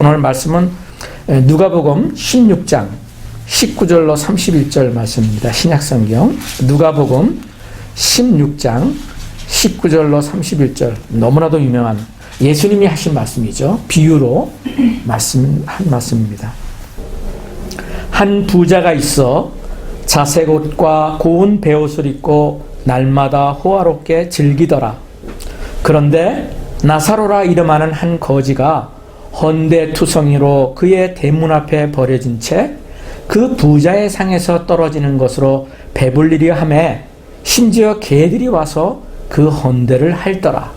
오늘 말씀은 누가복음 16장 19절로 31절 말씀입니다. 신약성경 누가복음 16장 19절로 31절, 너무나도 유명한 예수님이 하신 말씀이죠. 비유로 한 말씀입니다. 한 부자가 있어 자색 옷과 고운 베옷을 입고 날마다 호화롭게 즐기더라. 그런데 나사로라 이름하는 한 거지가 헌데투성이로 그의 대문 앞에 버려진 채 그 부자의 상에서 떨어지는 것으로 배불리려 하매 심지어 개들이 와서 그 헌데를 핥더라.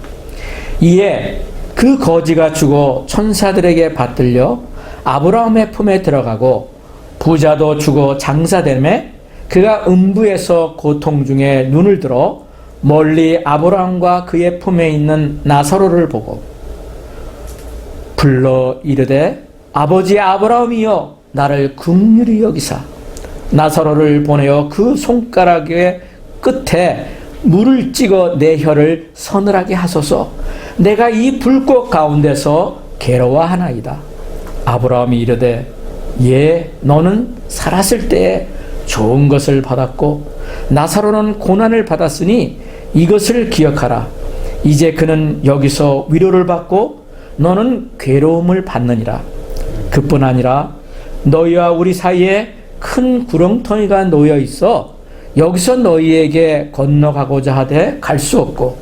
이에 그 거지가 죽어 천사들에게 받들려 아브라함의 품에 들어가고 부자도 죽어 장사되매 그가 음부에서 고통 중에 눈을 들어 멀리 아브라함과 그의 품에 있는 나사로를 보고 불러 이르되 아버지 아브라함이여 나를 긍휼히 여기사 나사로를 보내어 그 손가락의 끝에 물을 찍어 내 혀를 서늘하게 하소서. 내가 이 불꽃 가운데서 괴로워하나이다. 아브라함이 이르되 예, 너는 살았을 때에 좋은 것을 받았고 나사로는 고난을 받았으니 이것을 기억하라. 이제 그는 여기서 위로를 받고 너는 괴로움을 받느니라. 그뿐 아니라 너희와 우리 사이에 큰 구렁텅이가 놓여 있어 여기서 너희에게 건너가고자 하되 갈 수 없고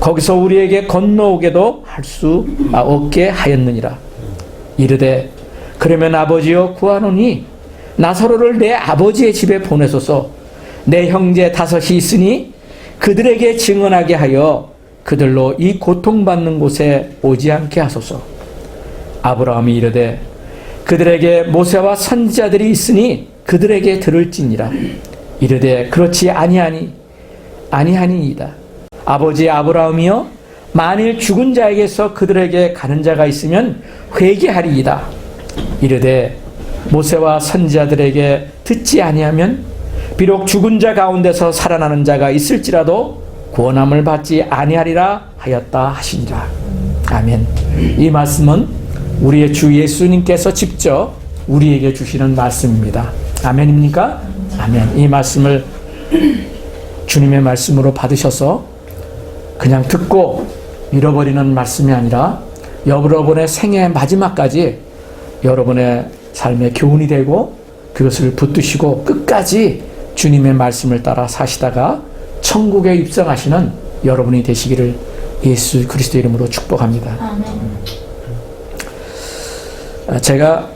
거기서 우리에게 건너오게도 할 수 없게 하였느니라. 이르되 그러면 아버지여 구하노니 나사로를 내 아버지의 집에 보내소서. 내 형제 5이 있으니 그들에게 증언하게 하여 그들로 이 고통받는 곳에 오지 않게 하소서. 아브라함이 이르되 그들에게 모세와 선지자들이 있으니 그들에게 들을지니라. 이르되 그렇지 아니하니이다. 아버지 아브라함이여 만일 죽은 자에게서 그들에게 가는 자가 있으면 회개하리이다. 이르되 모세와 선지자들에게 듣지 아니하면 비록 죽은 자 가운데서 살아나는 자가 있을지라도 구원함을 받지 아니하리라 하였다 하시니라. 아멘. 이 말씀은 우리의 주 예수님께서 직접 우리에게 주시는 말씀입니다. 아멘입니까? 아멘. 이 말씀을 주님의 말씀으로 받으셔서 그냥 듣고 잃어버리는 말씀이 아니라 여러분의 생애 마지막까지 여러분의 삶의 교훈이 되고 그것을 붙드시고 끝까지 주님의 말씀을 따라 사시다가 천국에 입성하시는 여러분이 되시기를 예수 그리스도 이름으로 축복합니다. 아멘. 제가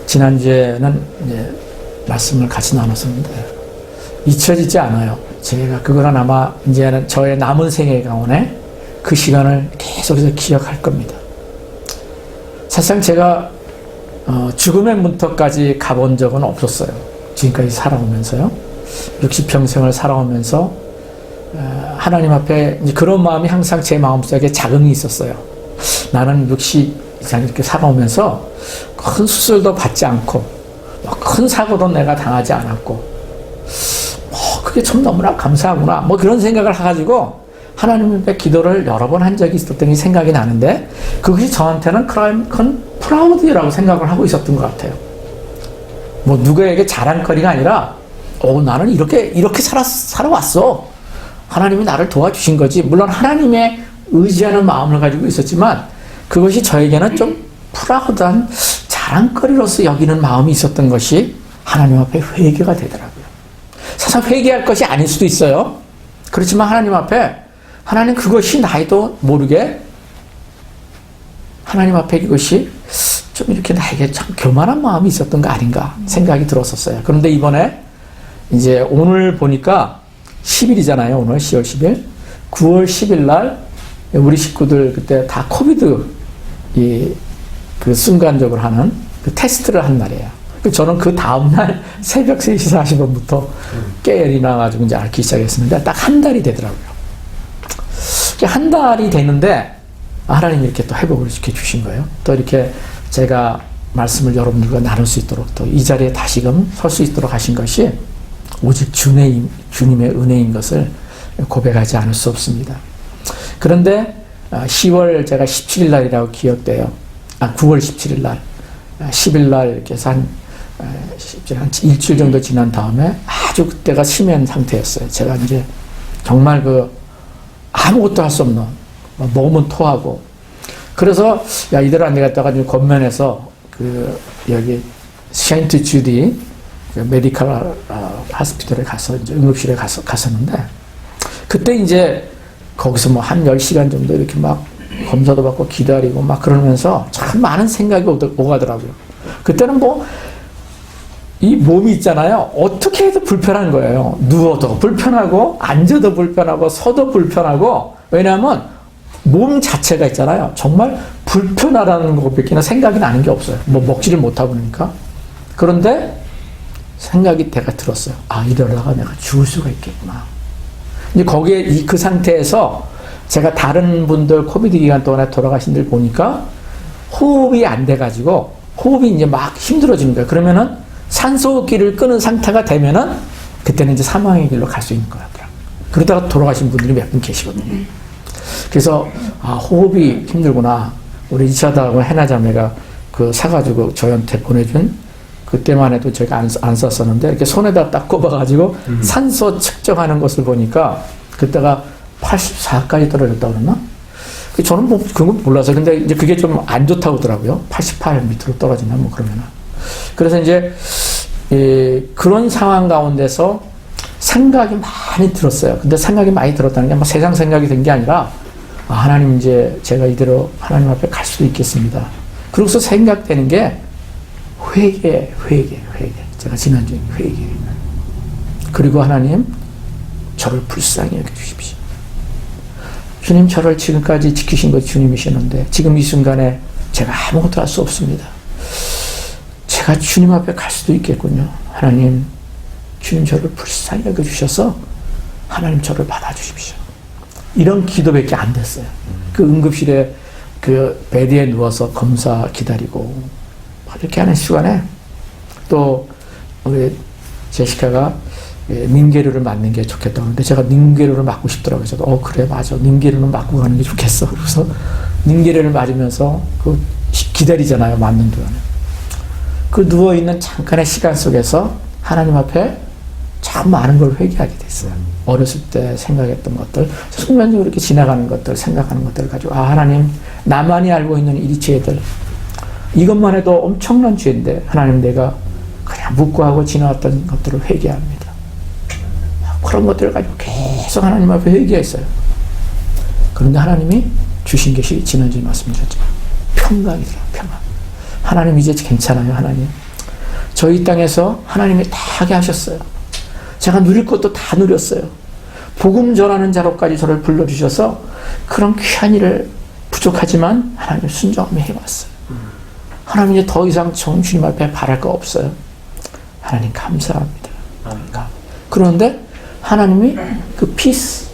지난주에는 이제 말씀을 같이 나눴었는데 잊혀지지 않아요. 제가 그거는 아마 이제는 저의 남은 생애 가운데 그 시간을 계속해서 기억할 겁니다. 사실상 제가 죽음의 문턱까지 가본 적은 없었어요. 지금까지 살아오면서요. 60평생을 살아오면서 하나님 앞에 그런 마음이 항상 제 마음속에 자긍이 있었어요. 나는 60 이상 이렇게 살아오면서 큰 수술도 받지 않고 큰 사고도 내가 당하지 않았고 그게 참 너무나 감사하구나 그런 생각을 해가지고 하나님 앞에 기도를 여러 번 한 적이 있었던 게 생각이 나는데 그것이 저한테는 큰 프라우드라고 생각을 하고 있었던 것 같아요. 누구에게 자랑거리가 아니라 나는 이렇게 살아왔어. 하나님이 나를 도와주신 거지. 물론 하나님의 의지하는 마음을 가지고 있었지만 그것이 저에게는 좀 프라우드한 자랑거리로서 여기는 마음이 있었던 것이 하나님 앞에 회개가 되더라고요. 사실 회개할 것이 아닐 수도 있어요. 그렇지만 하나님 앞에 하나님 그것이 나이도 모르게 하나님 앞에 이것이 좀 이렇게 나에게 참 교만한 마음이 있었던 거 아닌가 생각이 들었었어요. 그런데 이번에 이제 오늘 보니까 10일이잖아요. 오늘 10월 10일 9월 10일 날 우리 식구들 그때 다 코비드 그 순간적으로 하는 그 테스트를 한 날이에요. 저는 그 다음날 새벽 3시 40분부터 깨알이 나가지고 이제 앓기 시작했습니다. 딱 한 달이 되더라고요. 한 달이 되는데 하나님이 이렇게 또 회복을 시켜주신 거예요. 또 이렇게 제가 말씀을 여러분들과 나눌 수 있도록 또 이 자리에 다시금 설 수 있도록 하신 것이 오직 주님의 은혜인 것을 고백하지 않을 수 없습니다. 그런데 10월 제가 17일 날이라고 기억돼요. 9월 17일 날, 10일 날 이렇게 해서 한 일주일 정도 지난 다음에 아주 그때가 심한 상태였어요. 제가 이제 정말 아무것도 할 수 없는, 몸은 토하고. 그래서, 야, 이대로 안 되겠다 가지고 건면에서 여기 세인트 주디 메디컬 하스피털에 가서 이제 응급실에 갔었는데, 그때 이제 거기서 뭐 한 10시간 정도 이렇게 막 검사도 받고 기다리고 막 그러면서 참 많은 생각이 오가더라고요. 그때는 이 몸이 있잖아요. 어떻게 해도 불편한 거예요. 누워도 불편하고, 앉아도 불편하고, 서도 불편하고, 왜냐하면 몸 자체가 있잖아요. 정말 불편하다는 것밖에 생각이 나는 게 없어요. 먹지를 못하고 그러니까. 그런데 생각이 내가 들었어요. 아, 이러다가 내가 죽을 수가 있겠구나. 이제 거기에 그 상태에서 제가 다른 분들 코비드 기간 동안에 돌아가신 들 보니까 호흡이 안 돼가지고 호흡이 이제 막 힘들어지는 거예요. 그러면은 산소호흡기를 끄는 상태가 되면은 그때는 이제 사망의 길로 갈 수 있는 거예요. 그러다가 돌아가신 분들이 몇 분 계시거든요. 그래서 호흡이 힘들구나. 우리 이차다하고 해나자매가 사가지고 저한테 보내준 그때만 해도 제가 안 썼었는데 이렇게 손에다 딱 꼽아가지고 산소 측정하는 것을 보니까 그때가 84까지 떨어졌다고 그랬나? 저는 그건 몰라서 근데 이제 그게 좀 안 좋다고 하더라고요. 88 밑으로 떨어지나 그러면은. 그래서 이제 그런 상황 가운데서 생각이 많이 들었어요. 근데 생각이 많이 들었다는 게 세상 생각이 든 게 아니라 하나님 이제 제가 이대로 하나님 앞에 갈 수도 있겠습니다. 그러고서 생각되는 게 회개. 제가 지난주에 회개. 그리고 하나님 저를 불쌍히 여겨주십시오. 주님 저를 지금까지 지키신 것 주님이시는데 지금 이 순간에 제가 아무것도 할 수 없습니다. 제가 주님 앞에 갈 수도 있겠군요. 하나님 주님 저를 불쌍히 여겨주셔서 하나님 저를 받아주십시오. 이런 기도밖에 안 됐어요. 그 응급실에 베드에 누워서 검사 기다리고 이렇게 하는 시간에 또 우리 제시카가 닌게르를 맞는 게 좋겠다고 하는데 제가 닌게르를 맞고 싶더라고요. 저도 그래 맞아 닌게르는 맞고 가는 게 좋겠어. 그래서 닌게르를 맞으면서 기다리잖아요. 맞는 동안에. 누워있는 잠깐의 시간 속에서 하나님 앞에 참 많은 걸 회개하게 됐어요. 어렸을 때 생각했던 것들, 순간적으로 이렇게 지나가는 것들, 생각하는 것들을 가지고 하나님 나만이 알고 있는 이 죄들 이것만 해도 엄청난 죄인데 하나님 내가 그냥 묵고하고 지나왔던 것들을 회개합니다. 그런 것들을 가지고 계속 하나님 앞에 회개했어요. 그런데 하나님이 주신 것이 지난주에 말씀드렸지만 평강이더라. 평강. 하나님 이제 괜찮아요. 하나님 저희 땅에서 하나님이 다 하게 하셨어요. 제가 누릴 것도 다 누렸어요. 복음 전하는 자로까지 저를 불러주셔서 그런 귀한 일을 부족하지만 하나님 순종하며 해왔어요. 하나님 이제 더 이상 주님 앞에 바랄 거 없어요. 하나님 감사합니다. 그런데 하나님이 피스,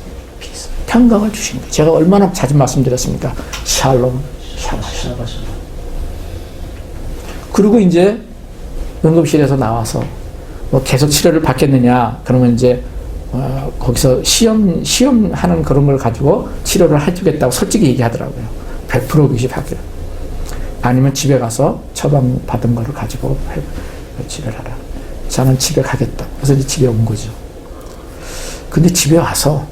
평강을 주신 거예요. 제가 얼마나 자주 말씀드렸습니까? 샬롬, 샬롬. 그리고 이제 응급실에서 나와서 계속 치료를 받겠느냐? 그러면 이제 거기서 시험하는 그런 걸 가지고 치료를 해주겠다고 솔직히 얘기하더라고요. 100% 의심하고요. 아니면 집에 가서 처방 받은 거를 가지고 치료를 하라. 저는 집에 가겠다. 그래서 이제 집에 온 거죠. 근데 집에 와서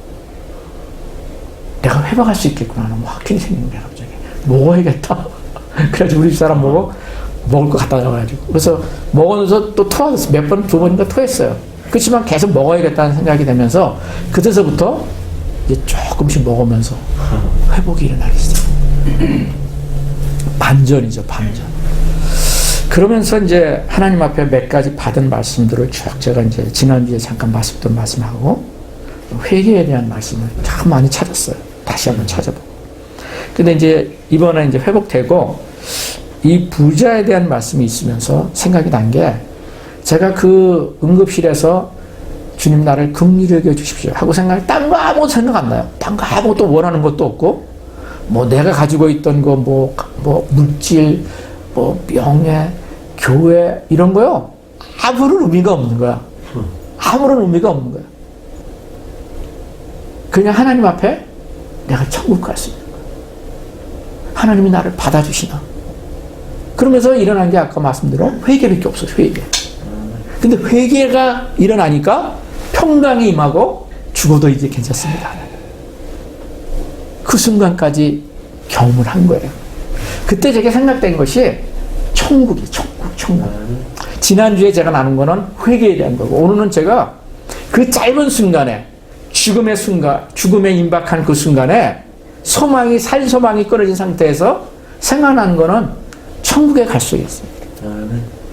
내가 회복할 수 있겠구나 하는 확신이 생긴 거야, 갑자기. 먹어야겠다. 그래가지고 우리 집사람 보고 먹을 거 갖다 놔가지고. 그래서 먹으면서 또 토했어요. 몇 번, 2번인가 토했어요. 그렇지만 계속 먹어야겠다는 생각이 되면서 그때서부터 이제 조금씩 먹으면서 회복이 일어나기 시작해요. 반전이죠, 반전. 그러면서 이제 하나님 앞에 몇 가지 받은 말씀들을 쭉 제가 이제 지난주에 잠깐 말씀하고 회개에 대한 말씀을 참 많이 찾았어요. 다시 한번 찾아보고. 근데 이제 이번에 이제 회복되고 이 부자에 대한 말씀이 있으면서 생각이 난 게 제가 그 응급실에서 주님 나를 긍휼히 여겨 주십시오 하고 딴 거 아무것도 생각 안 나요. 딴 거 아무것도 원하는 것도 없고 내가 가지고 있던 거 물질 명예 교회 이런 거요 아무런 의미가 없는 거야. 아무런 의미가 없는 거야. 그냥 하나님 앞에 내가 천국 갈 수 있는 거야. 하나님이 나를 받아주시나 그러면서 일어난 게 아까 말씀대로 회개밖에 없어요. 회개. 근데 회개가 일어나니까 평강이 임하고 죽어도 이제 괜찮습니다. 그 순간까지 경험을 한 거예요. 그때 제게 생각된 것이 천국. 지난주에 제가 나눈 거는 회개에 대한 거고, 오늘은 제가 그 짧은 순간에, 죽음의 순간, 죽음에 임박한 그 순간에 살 소망이 끊어진 상태에서 생각난 거는 천국에 갈 수 있습니다.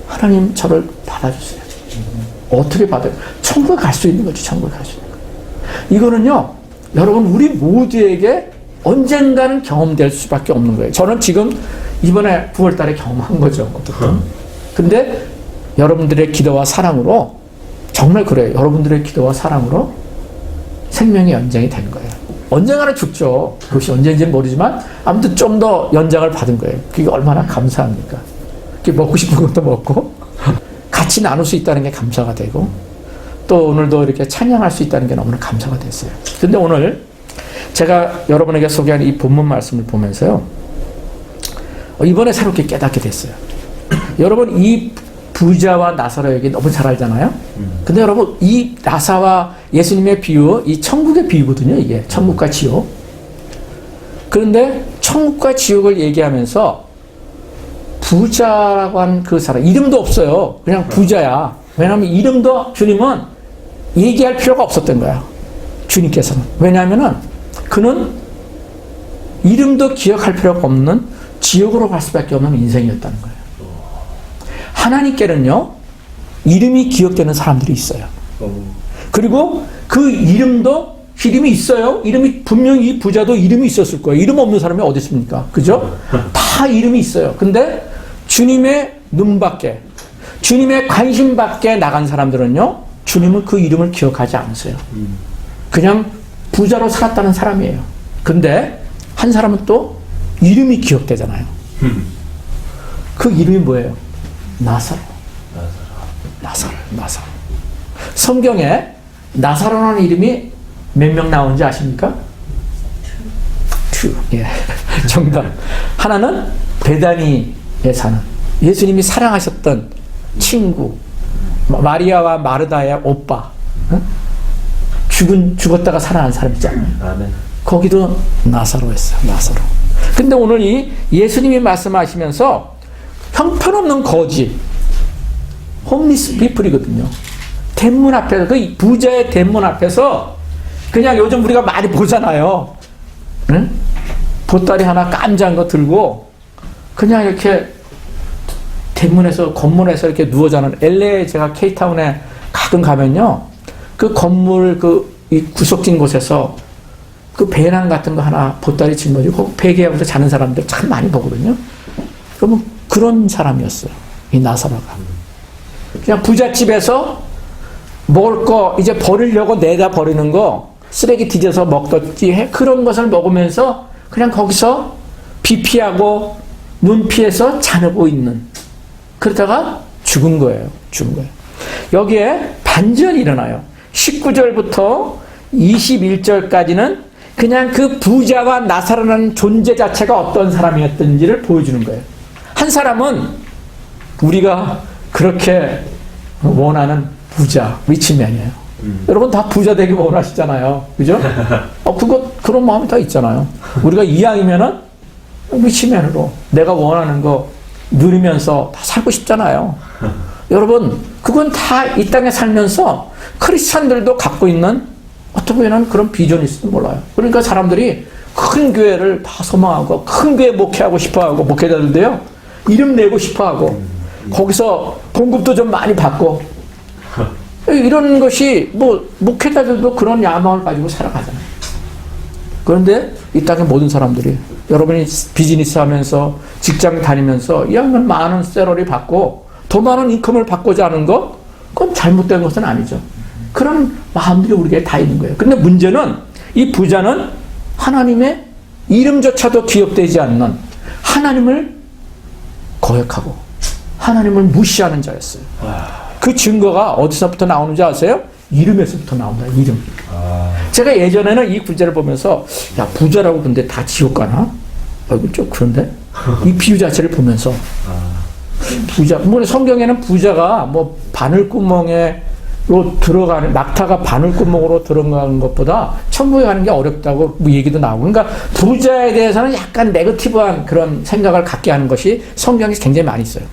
하나님 저를 받아주세요. 어떻게 받아요? 천국에 갈 수 있는 거죠. 천국에 갈 수 있는 거. 이거는요, 여러분, 우리 모두에게 언젠가는 경험될 수밖에 없는 거예요. 저는 지금 이번에 9월 달에 경험한 거죠. 어떻든. 근데 여러분들의 기도와 사랑으로, 정말 그래요. 여러분들의 기도와 사랑으로 생명이 연장이 된 거예요. 언젠가는 죽죠. 그것이 언제인지는 모르지만 아무튼 좀 더 연장을 받은 거예요. 그게 얼마나 감사합니까? 그게 먹고 싶은 것도 먹고 같이 나눌 수 있다는 게 감사가 되고, 또 오늘도 이렇게 찬양할 수 있다는 게 너무나 감사가 됐어요. 근데 오늘 제가 여러분에게 소개한 이 본문 말씀을 보면서요, 이번에 새롭게 깨닫게 됐어요. 여러분, 이 부자와 나사로 얘기 너무 잘 알잖아요. 근데 여러분, 이 나사와 예수님의 비유, 이 천국의 비유거든요. 이게 천국과 지옥. 그런데 천국과 지옥을 얘기하면서 부자라고 한 그 사람, 이름도 없어요. 그냥 부자야. 왜냐하면 이름도 주님은 얘기할 필요가 없었던 거야. 주님께서는. 왜냐하면은 그는 이름도 기억할 필요가 없는 지옥으로 갈 수밖에 없는 인생이었다는 거예요. 하나님께는요, 이름이 기억되는 사람들이 있어요. 그리고 그 이름이 있어요. 이름이, 분명히 이 부자도 이름이 있었을 거예요. 이름 없는 사람이 어디 있습니까? 그죠? 다 이름이 있어요. 근데 주님의 눈 밖에, 주님의 관심 밖에 나간 사람들은요, 주님은 그 이름을 기억하지 않으세요. 그냥 부자로 살았다는 사람이에요. 근데 한 사람은 또 이름이 기억되잖아요. 그 이름이 뭐예요? 나사로. 성경에 나사로라는 이름이 몇 명 나오는지 아십니까? 예. 정답. 하나는 베다니에 사는 예수님이 사랑하셨던 친구, 마리아와 마르다의 오빠, 죽었다가 살아난 사람 있잖아요. 거기도 나사로였어요. 나사로. 근데 오늘 이 예수님이 말씀하시면서 형편없는 거지, 홈리스 피플이거든요. 대문 앞에서, 그 부자의 대문 앞에서 그냥 요즘 우리가 많이 보잖아요. 응? 보따리 하나 깜찍한 거 들고 그냥 이렇게 대문에서, 건물에서 이렇게 누워 자는, LA 제가 K타운에 가끔 가면요, 그 건물 이 구석진 곳에서 그 배낭 같은 거 하나 보따리 짊어지고 베개하면서 자는 사람들 참 많이 보거든요. 그러면 그런 사람이었어요. 이 나사로가. 그냥 부잣집에서 먹을 거 이제 버리려고 내다 버리는 거, 쓰레기 뒤져서 먹던지 해, 그런 것을 먹으면서 그냥 거기서 비 피하고 눈 피해서 자고 있는, 그러다가 죽은 거예요. 여기에 반전이 일어나요. 19절부터 21절까지는 그냥 그 부자와 나사로라는 존재 자체가 어떤 사람이었던지를 보여주는 거예요. 한 사람은 우리가 그렇게 원하는 부자, 리치맨이에요. 여러분 다 부자 되기 원하시잖아요. 그죠? 그런 마음이 다 있잖아요. 우리가 이왕이면은 리치맨으로 내가 원하는 거 누리면서 다 살고 싶잖아요. 여러분, 그건 다 이 땅에 살면서 크리스찬들도 갖고 있는 어떻게 보면 그런 비전이 있을지 몰라요. 그러니까 사람들이 큰 교회를 다 소망하고 큰 교회 목회하고 싶어하고, 목회자들도요, 이름 내고 싶어하고 거기서 봉급도 좀 많이 받고, 이런 것이 목회자들도 그런 야망을 가지고 살아가잖아요. 그런데 이 땅의 모든 사람들이, 여러분이 비즈니스 하면서 직장 다니면서 이왕이면 많은 셀러리 받고 더 많은 인컴을 받고자 하는 거, 그건 잘못된 것은 아니죠. 그런 마음들이 우리에게 다 있는 거예요. 근데 문제는 이 부자는 하나님의 이름조차도 기억되지 않는, 하나님을 거역하고 하나님을 무시하는 자였어요. 그 증거가 어디서부터 나오는지 아세요? 이름에서부터 나온다. 이름. 제가 예전에는 이 구절을 보면서, 야, 부자라고 근데 다 지옥 가나? 이거 좀 그런데? 이 비유 자체를 보면서 뭐 성경에는 부자가 뭐 바늘구멍으로 들어가는, 낙타가 바늘구멍으로 들어가는 것보다 천국에 가는 게 어렵다고 뭐 얘기도 나오고, 그러니까 부자에 대해서는 약간 네거티브한 그런 생각을 갖게 하는 것이 성경에 굉장히 많이 있어요.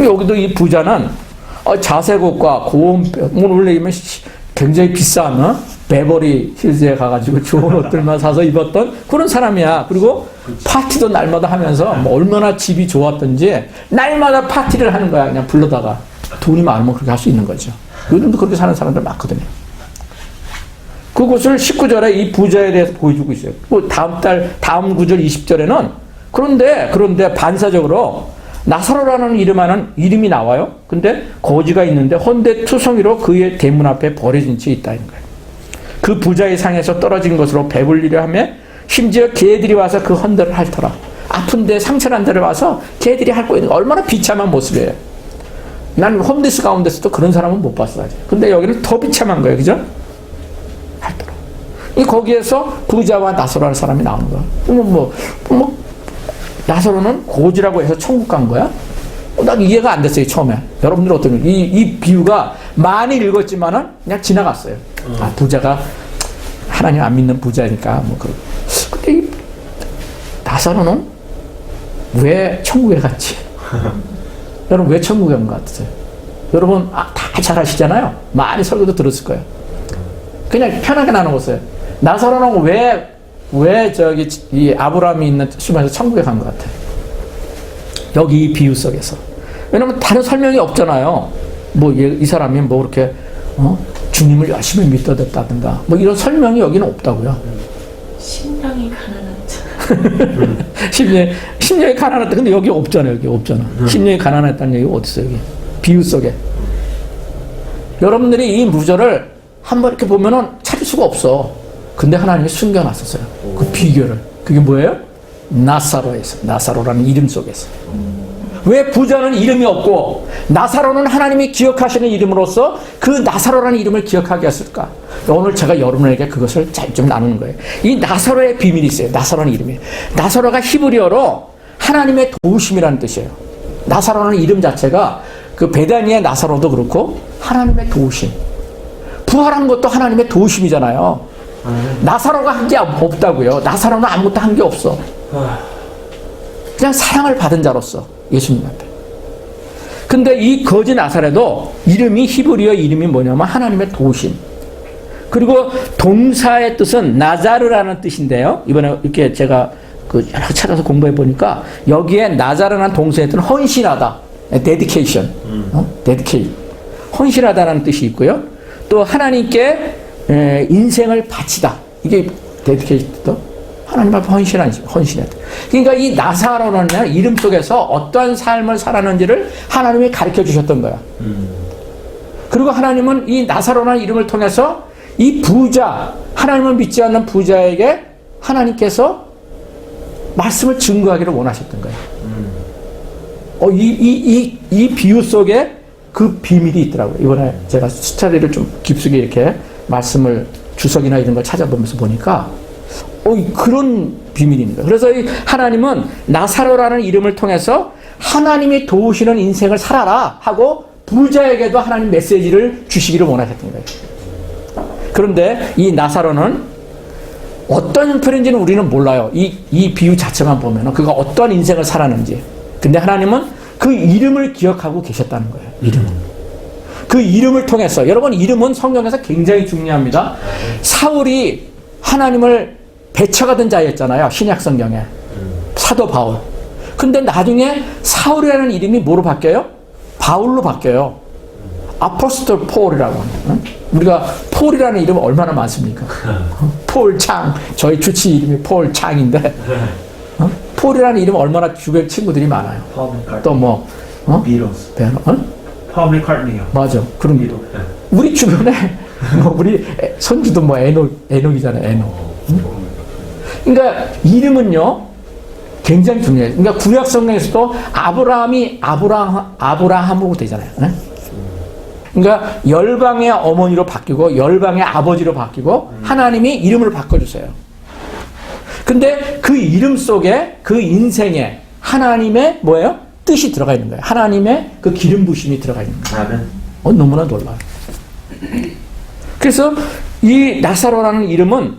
여기도 이 부자는 자색옷과 고운 오늘 얘기하면 굉장히 비싼 베버리 힐즈에 가가지고 좋은 옷들만 사서 입었던 그런 사람이야. 그리고 파티도 날마다 하면서 뭐 얼마나 집이 좋았던지 날마다 파티를 하는 거야. 그냥 불러다가 돈이 많으면 그렇게 할 수 있는 거죠. 요즘도 그렇게 사는 사람들 많거든요. 그것을 19절에 이 부자에 대해서 보여주고 있어요. 뭐 다음 구절 20절에는 그런데 반사적으로 나사로라는 이름이 나와요. 근데 거지가 있는데 헌데 투성이로 그의 대문 앞에 버려진 채 있다는 거예요. 그 부자의 상에서 떨어진 것으로 배불리려 하며 심지어 개들이 와서 그 헌데를 핥더라. 아픈데 상처난 데를 와서 개들이 핥고 있는 거 얼마나 비참한 모습이에요. 난 홈리스 가운데서도 그런 사람은 못 봤어 아직. 근데 여기는 더 비참한 거예요. 그죠? 핥더라. 거기에서 부자와 나사로라는 사람이 나오는 거야. 나사로는 고지라고 해서 천국 간 거야? 난 이해가 안 됐어요, 처음에. 여러분들 어떤, 이 비유가 많이 읽었지만은 그냥 지나갔어요. 부자가 하나님 안 믿는 부자니까, 근데 이 나사로는 왜 천국에 갔지? 여러분, 왜 천국에 간 것 같으세요? 여러분, 다 잘 아시잖아요? 많이 설교도 들었을 거예요. 그냥 편하게 나눠보세요. 나사로는 왜 이 아브라함이 있는 수면에서 천국에 간 것 같아요? 여기 이 비유 속에서. 왜냐면 다른 설명이 없잖아요. 이 사람이 그렇게, 주님을 열심히 믿었다든가, 이런 설명이 여기는 없다고요. 심령이 가난했잖아. 심령이 가난했다. 근데 여기 없잖아요. 심령이 가난했다는 얘기가 어딨어요, 여기. 비유 속에. 여러분들이 이 무절을 한번 이렇게 보면은 찾을 수가 없어. 근데 하나님이 숨겨놨었어요. 그 비결을. 그게 뭐예요? 나사로라는 이름 속에서. 왜 부자는 이름이 없고 나사로는 하나님이 기억하시는 이름으로서 그 나사로라는 이름을 기억하게 했을까? 오늘 제가 여러분에게 그것을 좀 나누는 거예요. 이 나사로의 비밀이 있어요. 나사로라는 이름이. 나사로가 히브리어로 하나님의 도우심이라는 뜻이에요. 나사로라는 이름 자체가 그 베다니의 나사로도 그렇고 하나님의 도우심. 부활한 것도 하나님의 도우심이잖아요. 나사로가 한 게 없다고요. 나사로는 아무것도 한 게 없어. 그냥 사랑을 받은 자로서 예수님 앞에. 근데 이 거지 나사렛도 이름이 히브리어 이름이 뭐냐면 하나님의 도우심. 그리고 동사의 뜻은 나자르라는 뜻인데요. 이번에 이렇게 제가 여러 찾아서 공부해 보니까 여기에 나자르라는 동사의 뜻은 헌신하다. dedication. dedicate. 헌신하다라는 뜻이 있고요. 또 하나님께 인생을 바치다. 이게 데디케이트도 하나님 앞에 헌신했다. 그러니까 이 나사로는 이름 속에서 어떠한 삶을 살았는지를 하나님이 가르쳐 주셨던 거야. 그리고 하나님은 이 나사로라는 이름을 통해서 이 부자, 하나님을 믿지 않는 부자에게 하나님께서 말씀을 증거하기를 원하셨던 거예요. 이 비유 속에 그 비밀이 있더라고요. 이번에 제가 스터디를 좀 깊숙이 이렇게 말씀을 주석이나 이런 걸 찾아보면서 보니까 그런 비밀이 있는 거예요. 그래서 이 하나님은 나사로라는 이름을 통해서 하나님이 도우시는 인생을 살아라 하고 부자에게도 하나님 메시지를 주시기를 원하셨던 거예요. 그런데 이 나사로는 어떤 형편인지는 우리는 몰라요. 이 비유 자체만 보면 그가 어떤 인생을 살았는지. 근데 하나님은 그 이름을 기억하고 계셨다는 거예요. 이름은. 그 이름을 통해서, 여러분, 이름은 성경에서 굉장히 중요합니다. 사울이 하나님을 배척하던 자였잖아요. 신약 성경에. 사도 바울. 근데 나중에 사울이라는 이름이 뭐로 바뀌어요? 바울로 바뀌어요. 아포스톨 폴이라고 하는. 우리가 폴이라는 이름은 얼마나 많습니까? 폴 창. 저희 주치 이름이 폴 창인데 폴이라는 이름은 얼마나 주변 친구들이 많아요. 또 비로스. 파울 맥카트니요. 맞아. 그런 게. 우리 주변에 우리 선주도 에녹이잖아요. 에녹. 그러니까 이름은요 굉장히 중요해요. 그러니까 구약 성경에서도 아브라함이 아브라함으로 되잖아요. 그러니까 열방의 어머니로 바뀌고 열방의 아버지로 바뀌고 하나님이 이름을 바꿔주세요. 근데 그 이름 속에 그 인생에 하나님의 뭐예요? 뜻이 들어가 있는 거예요. 하나님의 그 기름 부심이 들어가 있는 거예요. 아멘. 너무나 놀라워요. 그래서 이 나사로라는 이름은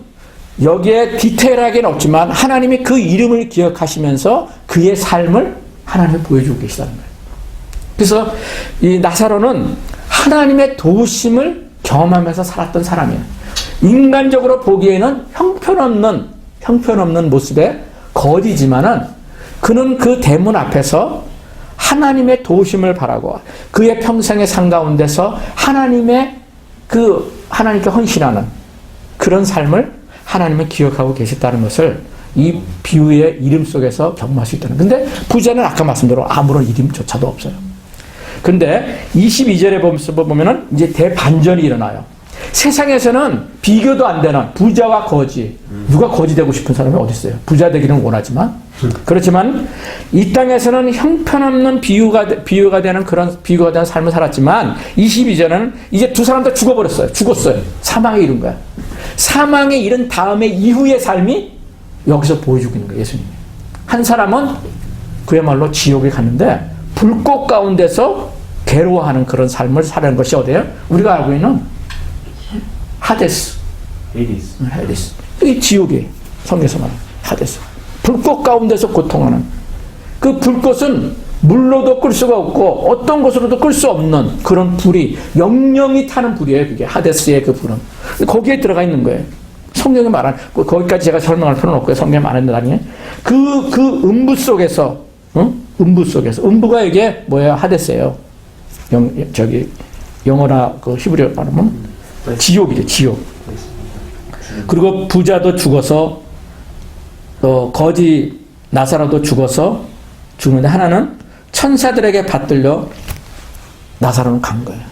여기에 디테일하게는 없지만 하나님이 그 이름을 기억하시면서 그의 삶을 하나님이 보여주고 계시다는 거예요. 그래서 이 나사로는 하나님의 도우심을 경험하면서 살았던 사람이에요. 인간적으로 보기에는 형편없는 모습의 거지지만은 그는 그 대문 앞에서 하나님의 도우심을 바라고 그의 평생의 삶 가운데서 하나님께 헌신하는 그런 삶을 하나님은 기억하고 계셨다는 것을 이 비유의 이름 속에서 경험할 수 있다는. 근데 부자는 아까 말씀대로 아무런 이름조차도 없어요. 근데 22절에 보면은 이제 대반전이 일어나요. 세상에서는 비교도 안 되는 부자와 거지. 누가 거지 되고 싶은 사람이 어디 있어요? 부자 되기는 원하지만. 그렇지만 이 땅에서는 형편없는 비유가 되는 그런 비유가 되는 삶을 살았지만 22절에는 이제 두 사람 다 죽었어요. 사망에 이른 거야. 사망에 이른 다음에 이후의 삶이 여기서 보여주고 있는 거예요. 예수님이. 한 사람은 그야말로 지옥에 갔는데 불꽃 가운데서 괴로워하는 그런 삶을 사는 것이 어디예요? 우리가 알고 있는 하데스. 헤디스. 이 지옥이 성경에서 말하는 하데스. 불꽃 가운데서 고통하는. 그 불꽃은 물로도 끌 수가 없고 어떤 것으로도 끌 수 없는 그런 불이 영영이 타는 불이에요. 그게 하데스의 그 불은. 거기에 들어가 있는 거예요. 성경에 말한 거기까지 제가 설명할 필요는 없고요. 성경에 말한다니 그 음부 속에서 음부가 이게 뭐예요? 하데스예요. 영어나 그 히브리어 말하면 지옥이죠. 지옥. 그리고 부자도 죽어서 거지 나사로도 죽어서 죽는데 하나는 천사들에게 받들려 나사로는 간 거예요.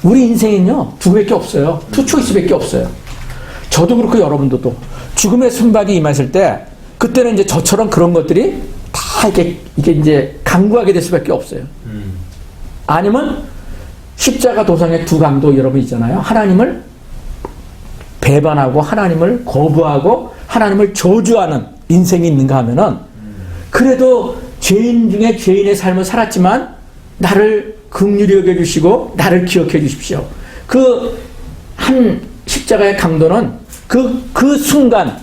우리 인생은요 두 개밖에 없어요. 투 초이스밖에 없어요. 저도 그렇고 여러분들도 죽음의 순간이 임했을 때 그때는 이제 저처럼 그런 것들이 다 이게 이제 강구하게 될 수밖에 없어요. 아니면 십자가 도상의 두 강도 여러분 있잖아요. 하나님을 배반하고 하나님을 거부하고 하나님을 저주하는 인생이 있는가 하면은 그래도 죄인 중에 죄인의 삶을 살았지만 나를 긍휼히 여겨주시고 나를 기억해 주십시오. 그 한 십자가의 강도는 그 순간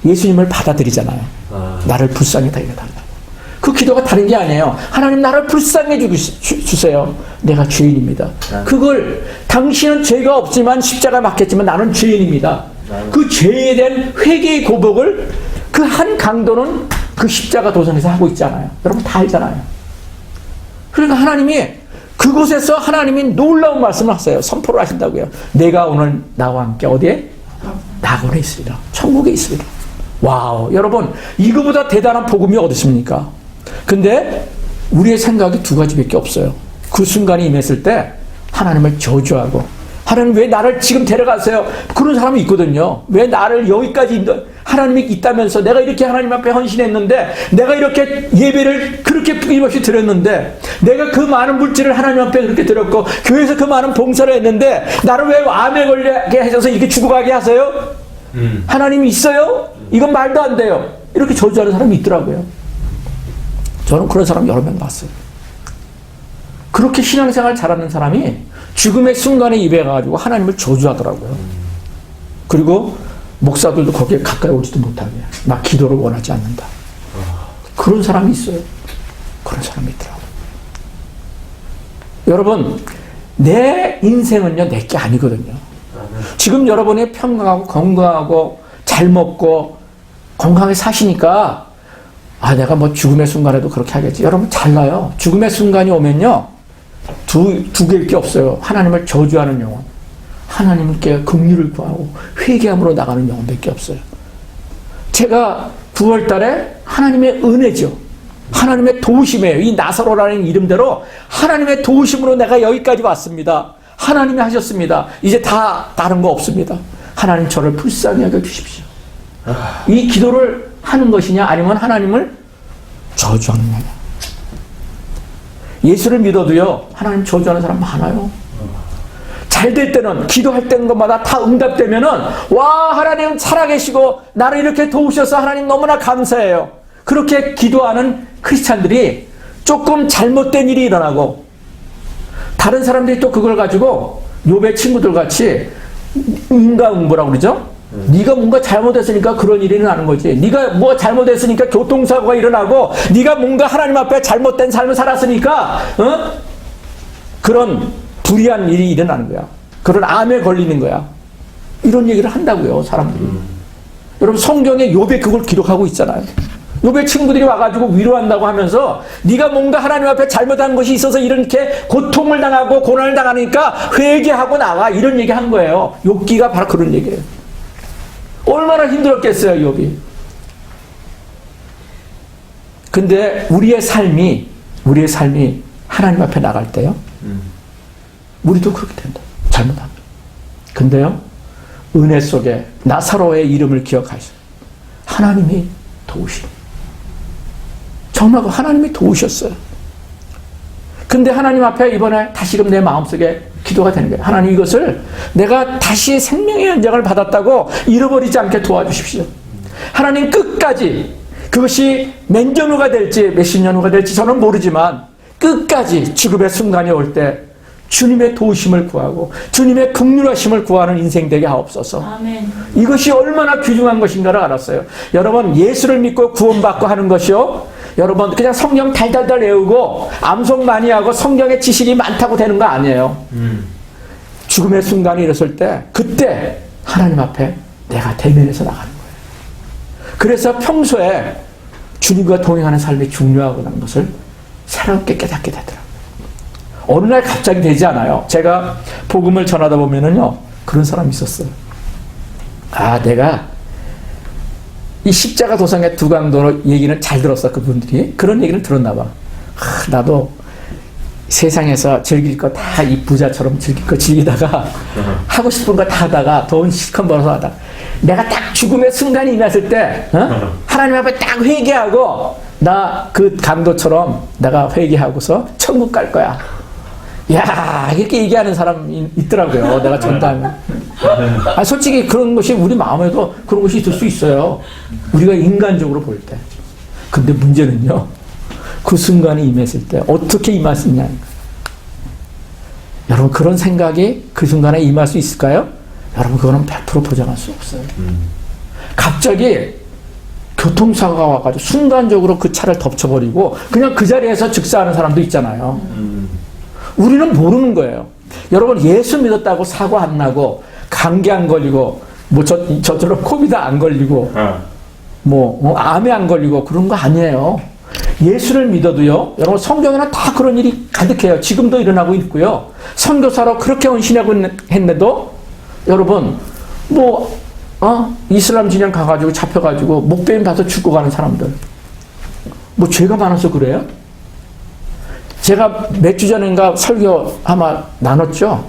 예수님을 받아들이잖아요. 나를 불쌍히 여겨달라고. 그 기도가 다른 게 아니에요. 하나님 나를 불쌍해 주세요. 내가 죄인입니다. 그걸 당신은 죄가 없지만 십자가 맞겠지만 나는 죄인입니다. 그 죄에 대한 회개의 고백을 그 한 강도는 그 십자가 도상에서 하고 있잖아요. 여러분 다 알잖아요. 그러니까 하나님이 그곳에서 하나님이 놀라운 말씀을 하세요. 선포를 하신다고요. 내가 오늘 나와 함께 어디에? 낙원에 있으리라. 천국에 있으리라. 와우. 여러분 이거보다 대단한 복음이 어디 있습니까? 근데 우리의 생각이 두 가지밖에 없어요. 그 순간이 임했을 때 하나님을 저주하고 하나님 왜 나를 지금 데려가세요? 그런 사람이 있거든요. 왜 나를 여기까지 하나님이 있다면서 내가 이렇게 하나님 앞에 헌신했는데 내가 이렇게 예배를 그렇게 끊임없이 드렸는데 내가 그 많은 물질을 하나님 앞에 그렇게 드렸고 교회에서 그 많은 봉사를 했는데 나를 왜 암에 걸리게 하셔서 이렇게 죽어가게 하세요? 하나님이 있어요? 이건 말도 안 돼요. 이렇게 저주하는 사람이 있더라고요. 저는 그런 사람 여러 명 봤어요. 그렇게 신앙생활 잘하는 사람이 죽음의 순간에 입에 가가지고 하나님을 저주하더라고요. 그리고 목사들도 거기에 가까이 오지도 못하게 막 기도를 원하지 않는다. 그런 사람이 있어요. 그런 사람이 있더라고요. 여러분 내 인생은요 내 게 아니거든요. 지금 여러분이 평강하고 건강하고 잘 먹고 건강하게 사시니까 내가 뭐 죽음의 순간에도 그렇게 하겠지. 여러분 잘나요. 죽음의 순간이 오면요 두 개일 게 없어요. 하나님을 저주하는 영혼, 하나님께 긍휼을 구하고 회개함으로 나가는 영혼밖에 없어요. 제가 9월 달에 하나님의 은혜죠. 하나님의 도우심이에요. 이 나사로라는 이름대로 하나님의 도우심으로 내가 여기까지 왔습니다. 하나님이 하셨습니다. 이제 다 다른 거 없습니다. 하나님 저를 불쌍히 여겨 주십시오. 이 기도를 하는 것이냐 아니면 하나님을 저주하는 거냐. 예수를 믿어도요 하나님 저주하는 사람 많아요. 잘 될 때는 기도할 때는 것마다 다 응답되면은 와 하나님 살아계시고 나를 이렇게 도우셔서 하나님 너무나 감사해요. 그렇게 기도하는 크리스찬들이 조금 잘못된 일이 일어나고 다른 사람들이 또 그걸 가지고 욥의 친구들 같이 인과응보라고 그러죠. 네가 뭔가 잘못했으니까 그런 일이 일어나는 거지. 네가 뭐 잘못했으니까 교통사고가 일어나고 네가 뭔가 하나님 앞에 잘못된 삶을 살았으니까 그런 불의한 일이 일어나는 거야. 그런 암에 걸리는 거야. 이런 얘기를 한다고요, 사람들이. 여러분 성경에 욥이 그걸 기록하고 있잖아요. 욥의 친구들이 와가지고 위로한다고 하면서 네가 뭔가 하나님 앞에 잘못한 것이 있어서 이렇게 고통을 당하고 고난을 당하니까 회개하고 나와, 이런 얘기 한 거예요. 욥기가 바로 그런 얘기예요. 얼마나 힘들었겠어요, 욥이. 근데 우리의 삶이 하나님 앞에 나갈 때요, 우리도 그렇게 된다. 잘못하면. 근데요, 은혜 속에 나사로의 이름을 기억하시오. 하나님이 도우시오. 정말 하나님이 도우셨어요. 근데 하나님 앞에 이번에 다시금 내 마음속에 기도가 되는 거예요. 하나님, 이것을 내가 다시 생명의 연장을 받았다고 잃어버리지 않게 도와주십시오. 하나님, 끝까지 그것이 몇 년 후가 될지 몇십 년 후가 될지 저는 모르지만 끝까지 죽음의 순간이 올 때 주님의 도우심을 구하고 주님의 긍휼하심을 구하는 인생 되게 하옵소서. 아멘. 이것이 얼마나 귀중한 것인가를 알았어요. 여러분, 예수를 믿고 구원받고 하는 것이요, 여러분 그냥 성경 달달달 외우고 암송 많이 하고 성경의 지식이 많다고 되는 거 아니에요. 죽음의 순간이 일었을 때 그때 하나님 앞에 내가 대면해서 나가는 거예요. 그래서 평소에 주님과 동행하는 삶이 중요하다는 것을 새롭게 깨닫게 되더라고요. 어느 날 갑자기 되지 않아요. 제가 복음을 전하다 보면은요, 그런 사람이 있었어요. 아, 내가 이 십자가 도성의 두강도 얘기는 잘 들었어. 그분들이 그런 얘기를 들었나 봐. 나도 세상에서 즐길 거 다 이 부자처럼 즐길 거 즐기다가 하고 싶은 거 다 하다가 돈 실컷 벌어서 하다 내가 딱 죽음의 순간이 임했을 때 하나님 앞에 딱 회개하고 나 그 강도처럼 내가 회개하고서 천국 갈 거야. 야, 이렇게 얘기하는 사람이 있더라고요. 내가 전담하면. 아, 솔직히 그런 것이 우리 마음에도 그런 것이 있을 수 있어요. 우리가 인간적으로 볼 때. 근데 문제는요, 그 순간이 임했을 때 어떻게 임할 수 있냐는 거예요. 여러분, 그런 생각이 그 순간에 임할 수 있을까요? 여러분, 그거는 100% 보장할 수 없어요. 갑자기 교통사고가 와가지고 순간적으로 그 차를 덮쳐버리고 그냥 그 자리에서 즉사하는 사람도 있잖아요. 우리는 모르는 거예요. 여러분, 예수 믿었다고 사고 안 나고 감기 안 걸리고 뭐 저처럼 코비드 안 걸리고 뭐 암에 안 걸리고 그런 거 아니에요. 예수를 믿어도요, 여러분 성경에는 다 그런 일이 가득해요. 지금도 일어나고 있고요. 선교사로 그렇게 헌신하고 했는데도 여러분 이슬람 진영 가가지고 잡혀가지고 목베임 받아 죽고 가는 사람들, 뭐 죄가 많아서 그래요? 제가 몇 주 전인가 설교 아마 나눴죠.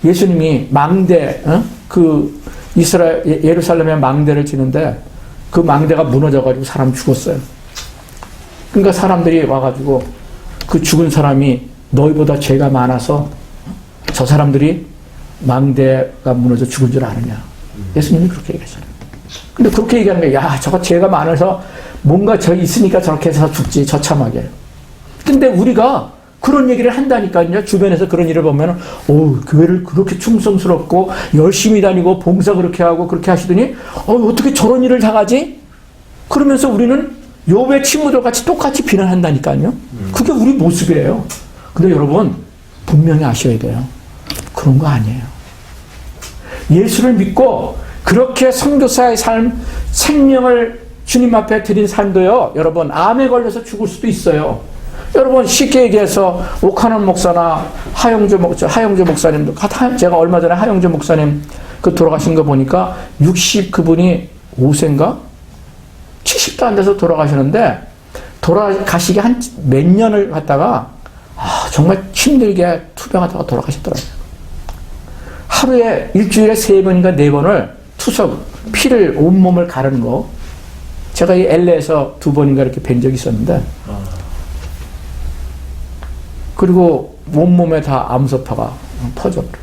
예수님이 망대, 그 이스라엘 예루살렘에 망대를 지는데 그 망대가 무너져가지고 사람 죽었어요. 그러니까 사람들이 와가지고 그 죽은 사람이 너희보다 죄가 많아서 저 사람들이 망대가 무너져 죽은 줄 아느냐. 예수님이 그렇게 얘기하잖아요. 근데 그렇게 얘기하는 거예요. 야, 저거 죄가 많아서 뭔가 저기 있으니까 저렇게 해서 죽지, 저참하게. 근데 우리가 그런 얘기를 한다니까요. 주변에서 그런 일을 보면은, 교회를 그렇게 충성스럽고 열심히 다니고 봉사 그렇게 하고 그렇게 하시더니, 어떻게 저런 일을 당하지? 그러면서 우리는 욥의 친구들 같이 똑같이 비난한다니까요. 그게 우리 모습이에요. 근데 여러분, 분명히 아셔야 돼요. 그런 거 아니에요. 예수를 믿고 그렇게 선교사의 삶, 생명을 주님 앞에 드린 삶도요, 여러분, 암에 걸려서 죽을 수도 있어요. 여러분, 쉽게 얘기해서 오카논 목사나 하영조 목사님도, 제가 얼마 전에 하영조 목사님 그 돌아가신 거 보니까 그분이 5세인가? 70도 안 돼서 돌아가시는데, 돌아가시기 한 몇 년을 갔다가 정말 힘들게 투병하다가 돌아가셨더라고요. 하루에 일주일에 3번인가 4번을 피를 온몸을 가르는 거, 제가 이 LA에서 2번인가 이렇게 뵌 적이 있었는데, 그리고 온몸에 다 암소파가 퍼져버려.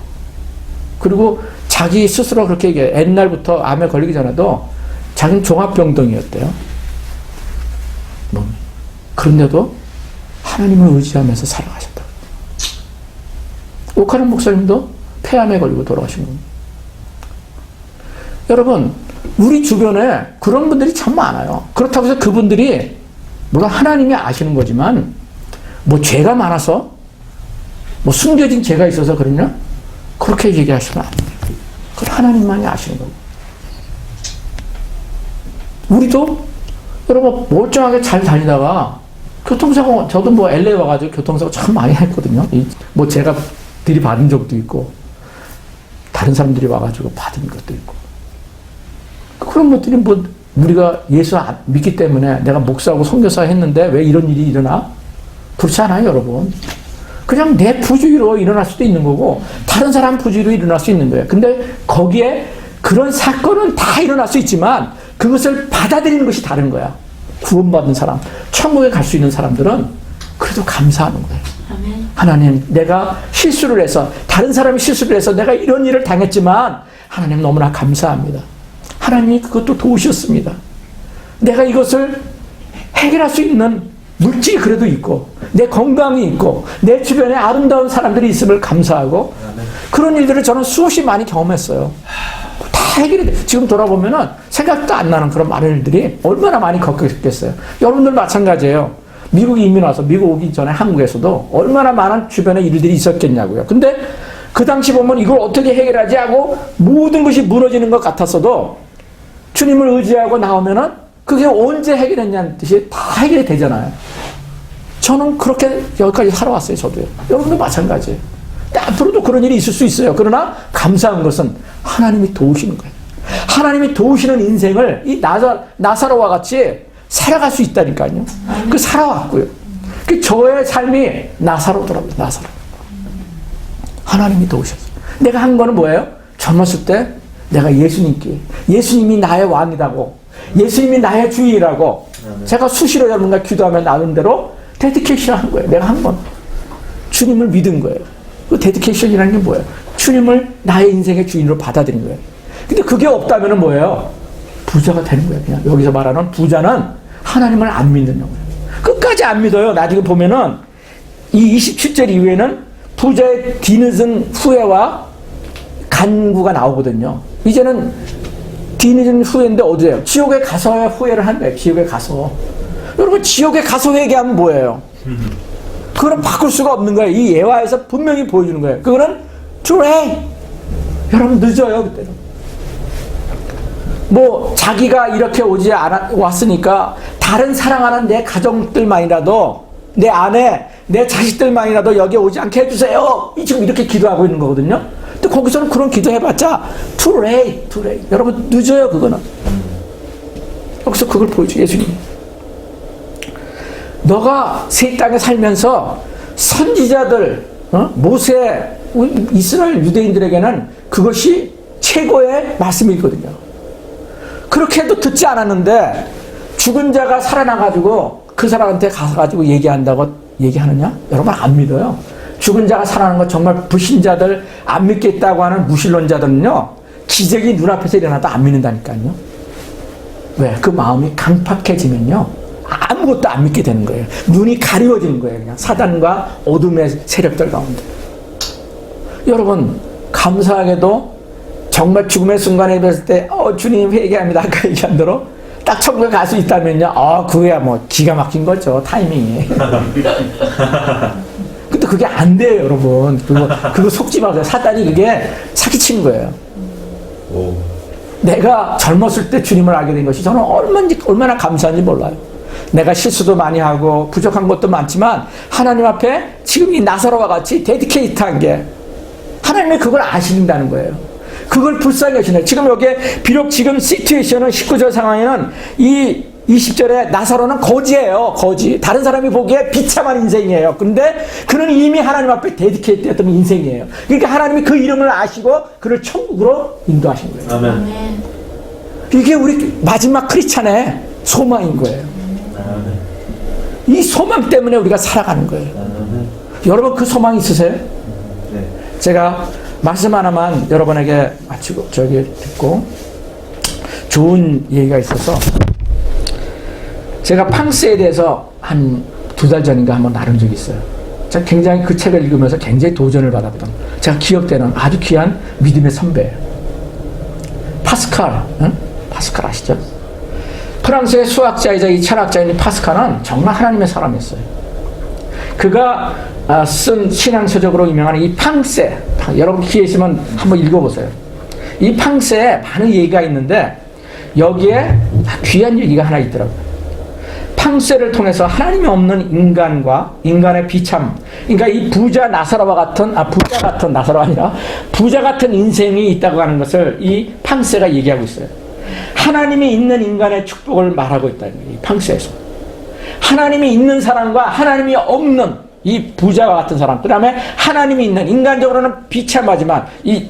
그리고 자기 스스로 그렇게 얘기해. 옛날부터 암에 걸리기 전에도 자기는 종합병동이었대요. 몸이. 그런데도 하나님을 의지하면서 살아가셨다. 오카는 목사님도 폐암에 걸리고 돌아가신 겁니다. 여러분, 우리 주변에 그런 분들이 참 많아요. 그렇다고 해서 그분들이 물론 하나님이 아시는 거지만 뭐 죄가 많아서 뭐 숨겨진 죄가 있어서 그러냐? 그렇게 얘기하시면 안 돼요. 그건 하나님만이 아시는 거고. 우리도 여러분 멀쩡하게 잘 다니다가 교통사고, 저도 뭐 LA 와가지고 교통사고 참 많이 했거든요. 뭐 제가 들이받은 적도 있고 다른 사람들이 와가지고 받은 것도 있고. 그런 것들이 뭐 우리가 예수 믿기 때문에 내가 목사하고 선교사 했는데 왜 이런 일이 일어나? 그렇지 않아요, 여러분. 그냥 내 부주의로 일어날 수도 있는 거고 다른 사람 부주의로 일어날 수 있는 거예요. 근데 거기에 그런 사건은 다 일어날 수 있지만 그것을 받아들이는 것이 다른 거야. 구원받은 사람, 천국에 갈 수 있는 사람들은 그래도 감사하는 거예요. 아멘. 하나님, 내가 실수를 해서, 다른 사람이 실수를 해서 내가 이런 일을 당했지만 하나님 너무나 감사합니다. 하나님이 그것도 도우셨습니다. 내가 이것을 해결할 수 있는 물질이 그래도 있고 내 건강이 있고 내 주변에 아름다운 사람들이 있음을 감사하고 그런 일들을 저는 수없이 많이 경험했어요. 다 해결이 돼. 지금 돌아보면은 생각도 안 나는 그런 많은 일들이 얼마나 많이 겪었겠어요. 여러분들 마찬가지예요. 미국에 이민 와서 미국 오기 전에 한국에서도 얼마나 많은 주변에 일들이 있었겠냐고요. 근데 그 당시 보면 이걸 어떻게 해결하지 하고 모든 것이 무너지는 것 같았어도 주님을 의지하고 나오면은 그게 언제 해결했냐는 뜻이 다 해결이 되잖아요. 저는 그렇게 여기까지 살아왔어요, 저도요. 여러분도 마찬가지예요. 앞으로도 그런 일이 있을 수 있어요. 그러나 감사한 것은 하나님이 도우시는 거예요. 하나님이 도우시는 인생을 이 나사로와 같이 살아갈 수 있다니까요. 그 살아왔고요. 그 저의 삶이 나사로더라고요, 나사로. 하나님이 도우셨어요. 내가 한 거는 뭐예요? 젊었을 때 내가 예수님이 나의 왕이라고, 예수님이 나의 주인이라고 제가 수시로 여러분과 기도하면 나눈 대로 데디케이션 한 거예요. 내가 한 번. 주님을 믿은 거예요. 그 데디케이션이라는 게 뭐예요? 주님을 나의 인생의 주인으로 받아들인 거예요. 근데 그게 없다면 뭐예요? 부자가 되는 거예요. 그냥 여기서 말하는 부자는 하나님을 안 믿는 거예요. 끝까지 안 믿어요. 나중에 보면은 이 27절 이후에는 부자의 뒤늦은 후회와 간구가 나오거든요. 이제는 뒤늦은 후회인데 어디에요? 지옥에 가서야 후회를 하는 거예요. 지옥에 가서. 여러분, 지옥에 가서 회개하면 뭐예요? 그거는 바꿀 수가 없는 거예요. 이 예화에서 분명히 보여주는 거예요. 그거는 too late. 여러분, 늦어요, 그때는. 뭐 자기가 이렇게 왔으니까 다른 사랑하는 내 가족들만이라도, 내 아내, 내 자식들만이라도 여기 오지 않게 해주세요. 지금 이렇게 기도하고 있는 거거든요. 근데 거기서는 그런 기도 해봤자 too late. 여러분, 늦어요, 그거는. 여기서 그걸 보여줘, 예수님이. 너가 새 땅에 살면서 선지자들, 모세, 이스라엘 유대인들에게는 그것이 최고의 말씀이거든요. 그렇게 해도 듣지 않았는데 죽은 자가 살아나가지고 그 사람한테 가가지고 얘기한다고 얘기하느냐? 여러분, 안 믿어요. 죽은 자가 살아나는 거 정말 불신자들, 안 믿겠다고 하는 무신론자들은요, 기적이 눈앞에서 일어나도 안 믿는다니까요. 왜? 그 마음이 강팍해지면요, 아무것도 안 믿게 되는 거예요. 눈이 가리워지는 거예요. 그냥 사단과 어둠의 세력들 가운데. 여러분, 감사하게도 정말 죽음의 순간에 뵀을 때 주님 회개합니다. 아까 얘기한 대로 딱 천국에 갈 수 있다면요, 그거야 뭐 기가 막힌 거죠, 타이밍이. 근데 그게 안 돼요, 여러분. 그거 속지 마세요. 사단이 그게 사기치는 거예요. 오. 내가 젊었을 때 주님을 알게 된 것이 저는 얼마나 감사한지 몰라요. 내가 실수도 많이 하고 부족한 것도 많지만 하나님 앞에 지금 이 나사로와 같이 데디케이트한 게 하나님이 그걸 아신다는 거예요. 그걸 불쌍히 여시네. 지금 여기에 비록 지금 시츄에이션은 19절 상황에는 이 20절에 나사로는 거지예요. 거지. 다른 사람이 보기에 비참한 인생이에요. 근데 그는 이미 하나님 앞에 데디케이트 했던 인생이에요. 그러니까 하나님이 그 이름을 아시고 그를 천국으로 인도하신 거예요. 아멘. 이게 우리 마지막 크리스찬의 소망인 거예요. 아멘. 이 소망 때문에 우리가 살아가는 거예요. 아멘. 여러분, 그 소망 있으세요? 네. 제가 말씀 하나만 여러분에게 마치고 듣고 좋은 얘기가 있어서 제가 팡스에 대해서 한 2달 전인가 한번 나눈 적이 있어요. 제가 굉장히 그 책을 읽으면서 굉장히 도전을 받았던, 제가 기억되는 아주 귀한 믿음의 선배예요. 파스칼, 응? 파스칼 아시죠? 프랑스의 수학자이자 이 철학자인 파스칼은 정말 하나님의 사람이었어요. 그가 쓴 신앙서적으로 유명한 이 팡세, 여러분 기회 있으면 한번 읽어보세요. 이 팡세에 많은 얘기가 있는데 여기에 귀한 얘기가 하나 있더라고요. 팡세를 통해서 하나님이 없는 인간과 인간의 비참, 그러니까 이 부자 나사로와 같은, 부자 같은 나사로가 아니라 부자 같은 인생이 있다고 하는 것을 이 팡세가 얘기하고 있어요. 하나님이 있는 인간의 축복을 말하고 있다는 거예요. 이 팡세에서 하나님이 있는 사람과 하나님이 없는 이 부자와 같은 사람, 그 다음에 하나님이 있는, 인간적으로는 비참하지만 이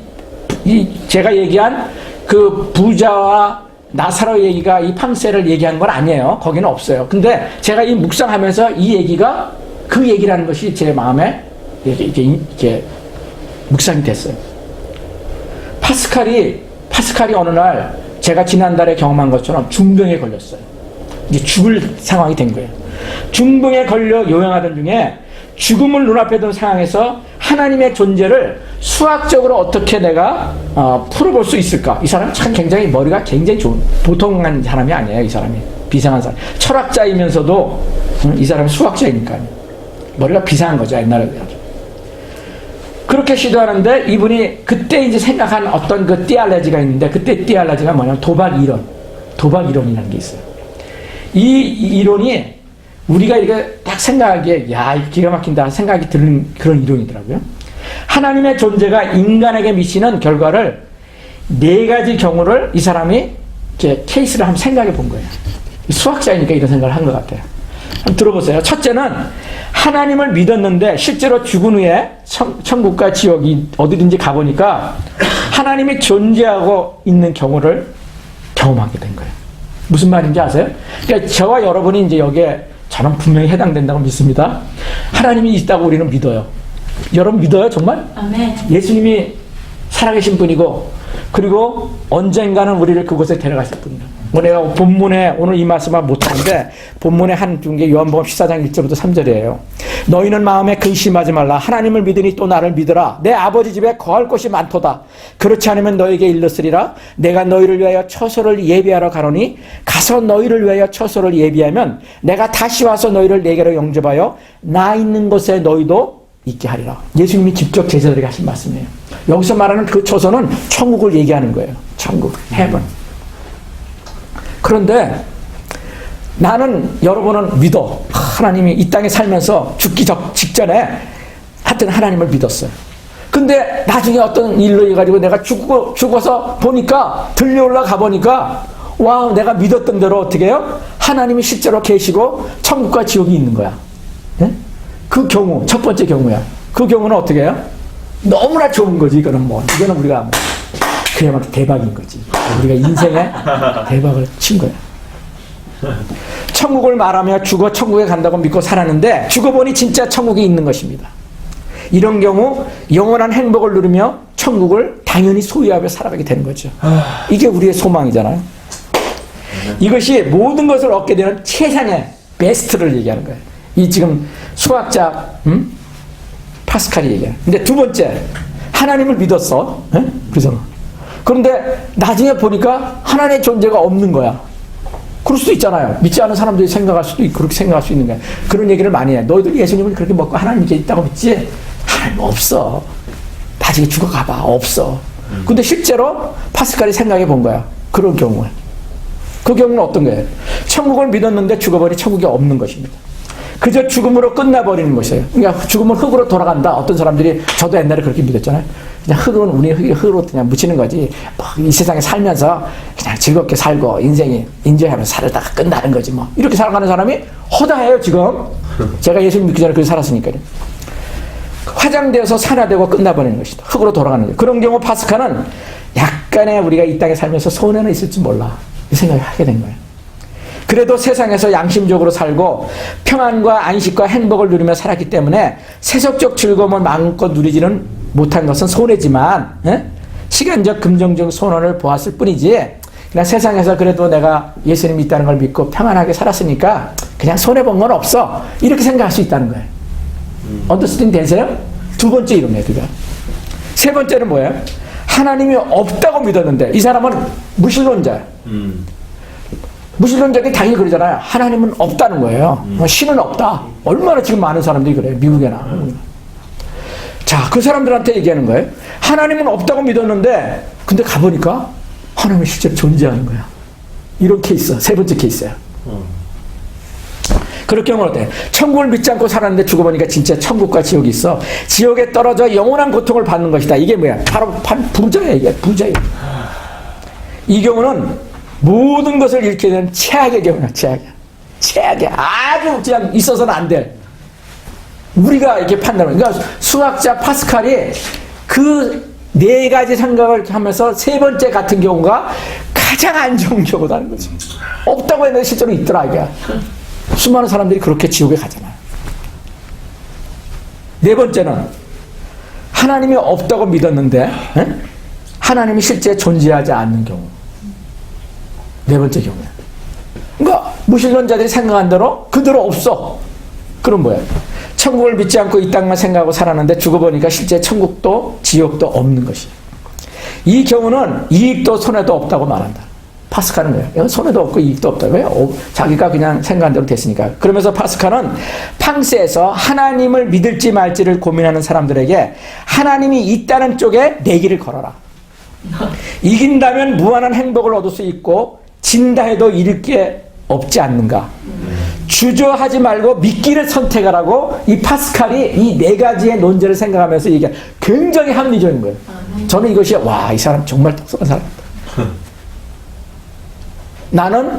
제가 얘기한 그 부자와 나사로 얘기가 이 팡세를 얘기한 건 아니에요. 거기는 없어요. 근데 제가 이 묵상하면서 이 얘기가 그 얘기라는 것이 제 마음에 이렇게 묵상이 됐어요. 파스칼이 어느 날 제가 지난달에 경험한 것처럼 중병에 걸렸어요. 이제 죽을 상황이 된 거예요. 중병에 걸려 요양하던 중에 죽음을 눈앞에 둔 상황에서 하나님의 존재를 수학적으로 어떻게 내가 풀어볼 수 있을까? 이 사람은 참 굉장히 머리가 굉장히 좋은, 보통한 사람이 아니에요. 이 사람이 비상한 사람, 철학자이면서도 이 사람이 수학자이니까요. 머리가 비상한 거죠, 옛날에. 그렇게 시도하는데 이분이 그때 이제 생각한 어떤 그 띠알레지가 있는데, 그때 띠알레지가 뭐냐면 도박 이론이라는 게 있어요. 이 이론이 우리가 이렇게 딱 생각하기에 야, 기가 막힌다 생각이 드는 그런 이론이더라고요. 하나님의 존재가 인간에게 미치는 결과를 4가지 경우를 이 사람이 이렇게 케이스를 한번 생각해 본 거예요. 수학자이니까 이런 생각을 한 것 같아요. 한번 들어보세요. 첫째는 하나님을 믿었는데 실제로 죽은 후에 천국과 지옥이 어디든지 가보니까 하나님이 존재하고 있는 경우를 경험하게 된 거예요. 무슨 말인지 아세요? 그러니까 저와 여러분이 이제 여기에 저는 분명히 해당된다고 믿습니다. 하나님이 있다고 우리는 믿어요. 여러분 믿어요? 정말? 아멘. 예수님이 살아계신 분이고, 그리고 언젠가는 우리를 그곳에 데려가실 분이에요. 내가 본문에 오늘 이 말씀을 못하는데 본문에 한 중에 요한복음 14장 1절부터 3절이에요. 너희는 마음에 근심하지 말라. 하나님을 믿으니 또 나를 믿으라. 내 아버지 집에 거할 곳이 많도다. 그렇지 않으면 너에게 일렀으리라. 내가 너희를 위하여 처소를 예비하러 가노니 가서 너희를 위하여 처소를 예비하면 내가 다시 와서 너희를 내게로 영접하여 나 있는 곳에 너희도 있게 하리라. 예수님이 직접 제자들에게 하신 말씀이에요. 여기서 말하는 그 처소는 천국을 얘기하는 거예요. 천국, heaven. 그런데 나는, 여러분은 믿어. 하나님이 이 땅에 살면서 죽기 직전에 하여튼 하나님을 믿었어요. 근데 나중에 어떤 일로 해가지고 내가 죽어서 보니까, 들려올라 가보니까, 와, 내가 믿었던 대로 어떻게 해요? 하나님이 실제로 계시고 천국과 지옥이 있는 거야. 네? 그 경우, 첫 번째 경우야. 그 경우는 어떻게 해요? 너무나 좋은 거지. 이거는 우리가 그야말로 대박인 거지. 우리가 인생에 대박을 친 거야. 천국을 말하며 죽어 천국에 간다고 믿고 살았는데 죽어보니 진짜 천국이 있는 것입니다. 이런 경우 영원한 행복을 누리며 천국을 당연히 소유하며 살아가게 되는 거죠. 이게 우리의 소망이잖아요. 이것이 모든 것을 얻게 되는 최상의 베스트를 얘기하는 거예요. 이 지금 수학자 파스칼이 얘기해요. 근데 두 번째, 하나님을 믿었어. 그래서 그런데 나중에 보니까 하나님의 존재가 없는 거야. 그럴 수도 있잖아요. 믿지 않은 사람들이 생각할 수도 있고, 그렇게 생각할 수 있는 거야. 그런 얘기를 많이 해. 너희들 예수님을 그렇게 먹고 하나님 이게 있다고 믿지? 하나님 없어. 나중에 죽어가봐. 없어. 근데 실제로 파스칼이 생각해 본 거야. 그런 경우에. 그 경우는 어떤 거예요? 천국을 믿었는데 죽어버리 천국이 없는 것입니다. 그저 죽음으로 끝나버리는 것이에요. 그러니까 죽으면 흑으로 돌아간다. 어떤 사람들이, 저도 옛날에 그렇게 믿었잖아요. 그냥 우리 흑으로 그냥 묻히는 거지. 이 세상에 살면서 그냥 즐겁게 살고 인생이 인조하면서 살다가 끝나는 거지 뭐. 이렇게 살아가는 사람이 허다해요 지금. 제가 예수님 믿기 전에 그렇게 살았으니까요. 화장되어서 산화되고 끝나버리는 것이다. 흑으로 돌아가는 거예요. 그런 경우 파스칼은 약간의 우리가 이 땅에 살면서 손해는 있을지 몰라. 이 생각을 하게 된 거예요. 그래도 세상에서 양심적으로 살고 평안과 안식과 행복을 누리며 살았기 때문에 세속적 즐거움을 마음껏 누리지는 못한 것은 손해지만 시간적 금전적 손원을 보았을 뿐이지 그냥 세상에서 그래도 내가 예수님이 있다는 걸 믿고 평안하게 살았으니까 그냥 손해본 건 없어. 이렇게 생각할 수 있다는 거예요. 언더스탠딩 되세요? 두 번째 이름이에요, 그게. 세 번째는 뭐예요? 하나님이 없다고 믿었는데 이 사람은 무신론자예요. 무신론자들이 당연히 그러잖아요. 하나님은 없다는 거예요. 신은 없다. 얼마나 지금 많은 사람들이 그래요. 미국에나. 자, 그 사람들한테 얘기하는 거예요. 하나님은 없다고 믿었는데 근데 가보니까 하나님이 실제로 존재하는 거야. 이런 케이스, 세 번째 케이스야. 그럴 경우는 어때? 천국을 믿지 않고 살았는데 죽어보니까 진짜 천국과 지옥이 있어. 지옥에 떨어져 영원한 고통을 받는 것이다. 이게 뭐야? 바로 부자야, 이게. 부자야. 이 경우는 모든 것을 잃게 되는 최악의 경우야, 최악이야. 최악이야. 아주 그냥 있어서는 안 돼. 우리가 이렇게 판단을. 그러니까 수학자 파스칼이 그 네 가지 생각을 하면서 세 번째 같은 경우가 가장 안 좋은 경우다는 거지. 없다고 했는데 실제로 있더라, 이게. 수많은 사람들이 그렇게 지옥에 가잖아요. 네 번째는 하나님이 없다고 믿었는데 하나님이 실제 존재하지 않는 경우. 네 번째 경우야. 그러니까 무신론자들이 생각한 대로 그대로 없어. 그럼 뭐야? 천국을 믿지 않고 이 땅만 생각하고 살았는데 죽어보니까 실제 천국도 지옥도 없는 것이야. 이 경우는 이익도 손해도 없다고 말한다. 파스칼은 거예요. 이건 손해도 없고 이익도 없다. 왜요? 자기가 그냥 생각한 대로 됐으니까. 그러면서 파스칼은 팡스에서 하나님을 믿을지 말지를 고민하는 사람들에게 하나님이 있다는 쪽에 내기를 걸어라. 이긴다면 무한한 행복을 얻을 수 있고 진다 해도 잃을 게 없지 않는가. 주저하지 말고 믿기를 선택하라고 이 파스칼이 이 네 가지의 논제를 생각하면서 이게 굉장히 합리적인 거예요. 저는 이것이 와, 이 사람 정말 똑똑한 사람이다. 나는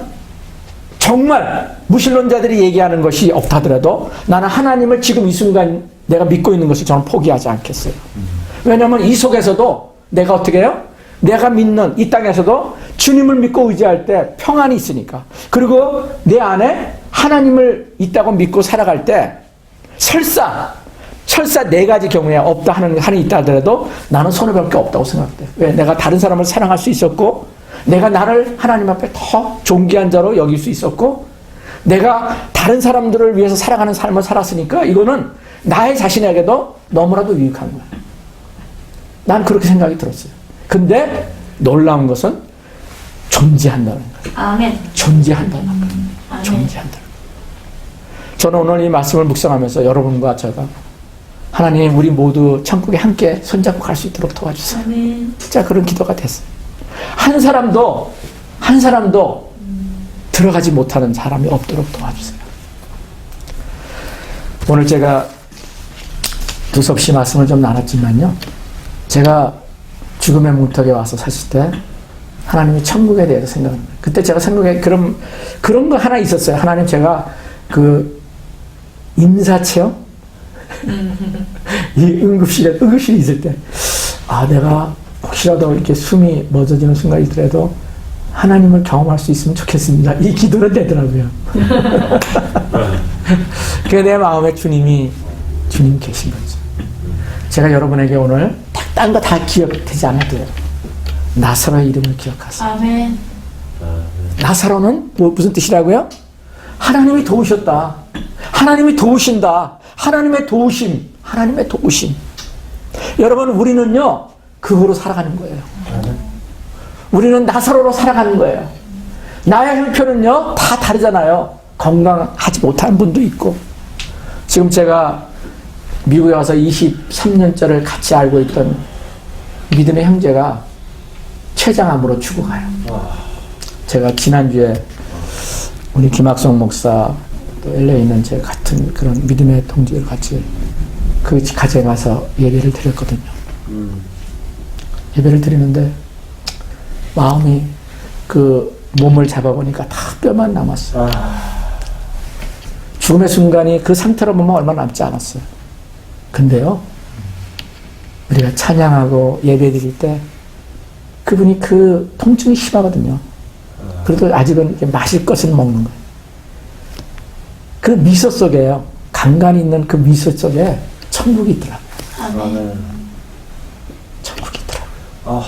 정말 무신론자들이 얘기하는 것이 없다더라도 나는 하나님을 지금 이 순간 내가 믿고 있는 것을 저는 포기하지 않겠어요. 왜냐하면 이 속에서도 내가 어떻게 해요? 내가 믿는 이 땅에서도 주님을 믿고 의지할 때 평안이 있으니까. 그리고 내 안에 하나님을 있다고 믿고 살아갈 때 설사 네 가지 경우에 없다 하는 한이 있다 하더라도 나는 손해볼 게 없다고 생각돼. 왜? 내가 다른 사람을 사랑할 수 있었고 내가 나를 하나님 앞에 더 존귀한 자로 여길 수 있었고 내가 다른 사람들을 위해서 살아가는 삶을 살았으니까 이거는 나의 자신에게도 너무나도 유익한 거야. 난 그렇게 생각이 들었어요. 근데 놀라운 것은 존재한다는 거예요. 아멘. 존재한다는 거예요. 존재한다는 거예요. 저는 오늘 이 말씀을 묵상하면서 여러분과 제가 하나님 우리 모두 천국에 함께 손잡고 갈 수 있도록 도와주세요. 아멘. 진짜 그런 기도가 됐어요. 한 사람도 들어가지 못하는 사람이 없도록 도와주세요. 오늘 제가 두섭씨 말씀을 좀 나눴지만요. 제가 죽음의 문턱에 와서 섰을 때 하나님이 천국에 대해서 생각합니다. 그때 제가 생각에 그런 거 하나 있었어요. 하나님 제가 그 임사체험 이 응급실에 있을 때 내가 혹시라도 이렇게 숨이 멎어지는 순간이더라도 하나님을 경험할 수 있으면 좋겠습니다. 이 기도는 되더라고요. 그게 내 마음에 주님 계신 거죠. 제가 여러분에게 오늘 딴 거 다 기억되지 않아도 돼요. 나사로의 이름을 기억하세요. 아멘. 나사로는 무슨 뜻이라고요? 하나님이 도우셨다. 하나님이 도우신다. 하나님의 도우심. 여러분 우리는요 그거로 살아가는 거예요. 우리는 나사로로 살아가는 거예요. 나의 형편은요 다 다르잖아요. 건강하지 못한 분도 있고. 지금 제가 미국에 와서 23년째를 같이 알고 있던 믿음의 형제가 췌장암으로 죽어가요. 제가 지난주에 우리 김학성 목사 또 LA에 있는 제 같은 그런 믿음의 동지를 같이 그 가정에 가서 예배를 드렸거든요. 예배를 드리는데 마음이 그 몸을 잡아보니까 다 뼈만 남았어요. 죽음의 순간이 그 상태로 보면 얼마 남지 않았어요. 근데요, 우리가 찬양하고 예배 드릴 때 그분이 그 통증이 심하거든요. 그래도 아직은 이렇게 마실 것은 먹는 거예요. 그 미소 속에요. 간간이 있는 그 미소 속에 천국이 있더라고요. 천국이 있더라고요.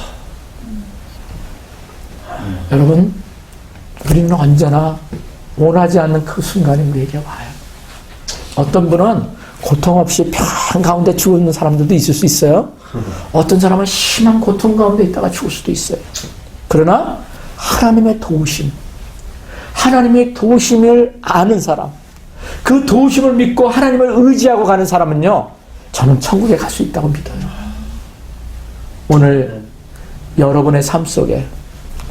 여러분, 우리는 언제나 원하지 않는 그 순간이 우리에게 와요. 어떤 분은 고통 없이 평안 가운데 죽는 사람들도 있을 수 있어요. 어떤 사람은 심한 고통 가운데 있다가 죽을 수도 있어요. 그러나 하나님의 도우심, 하나님의 도우심을 아는 사람, 그 도우심을 믿고 하나님을 의지하고 가는 사람은요, 저는 천국에 갈 수 있다고 믿어요. 오늘 여러분의 삶 속에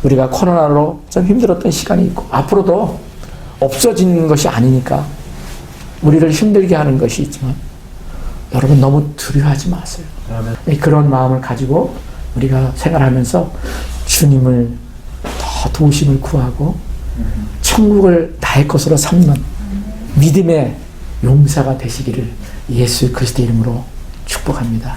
우리가 코로나로 좀 힘들었던 시간이 있고 앞으로도 없어지는 것이 아니니까 우리를 힘들게 하는 것이 있지만 여러분 너무 두려워하지 마세요. 그런 마음을 가지고 우리가 생활하면서 주님을 더 도우심을 구하고 천국을 나의 것으로 삼는 믿음의 용사가 되시기를 예수 그리스도 이름으로 축복합니다.